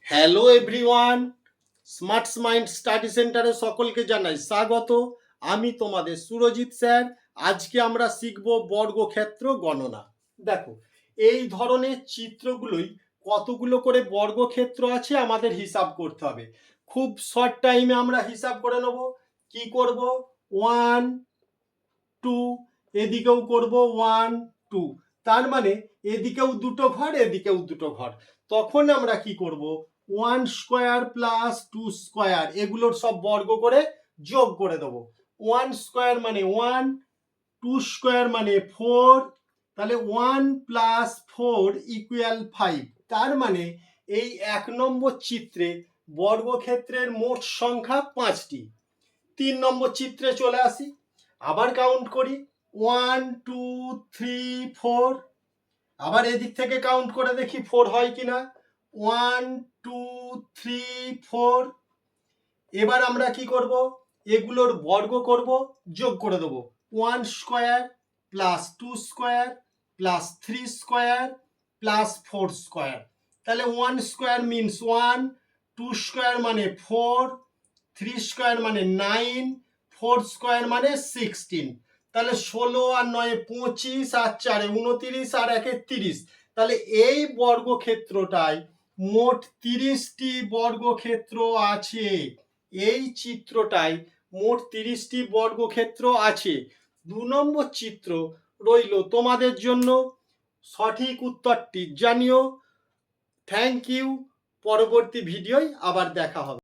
Hello everyone, smarts mind study সেন্টারে সকলকে জানাই স্বাগত। আমি তোমাদের সুরজিৎ স্যার। আজকে আমরা শিখব বর্গক্ষেত্র গণনা। দেখো, এই ধরনের চিত্রগুলোই কতগুলো করে বর্গক্ষেত্র আছে আমাদের হিসাব করতে হবে। খুব শর্ট টাইমে আমরা হিসাব করে নেব। কি করব? 1 2, এদিকেও করব 1 2, তার মানে এদিকেও দুটো ঘর এদিকেও দুটো ঘর। তখন আমরা কি করব? 1 স্কয়ার প্লাস 2 স্কয়ার এগুলোর সব বর্গ করে যোগ করে দেব। 1 স্কয়ার মানে 1, 2 স্কয়ার মানে 4, তাহলে 1 প্লাস 4 ইকুয়াল 5। তার মানে এই 1 নম্বর চিত্রে বর্গক্ষেত্রের মোট সংখ্যা 5টি। 3 নম্বর চিত্রে চলে আসি, আবার কাউন্ট করি 1 2 3 4। আবার এদিক থেকে কাউন্ট করে দেখি 4 হয় কিনা। 1 2 3 4। এবার আমরা কি করব? এগুলোর বর্গ করব, যোগ করে দেব। 1 square plus 2 square plus 3 square plus 4 square. তাহলে 1 স্কয়ার মিনস 1, 2 স্কয়ার মানে 4, 3 স্কয়ার মানে 9, 4 স্কয়ার মানে 16। তাহলে 16 আর 9 25, আর 4 29, আর 1 30। তাহলে এই বর্গক্ষেত্রটায় মোট 30টি বর্গক্ষেত্র আছে। এই চিত্রটায় মোট 30টি বর্গক্ষেত্র আছে। 2 নম্বর চিত্র রইল তোমাদের জন্য। সঠিক উত্তরটি জানিও। Thank you. পরবর্তী ভিডিওয় আবার দেখা হবে।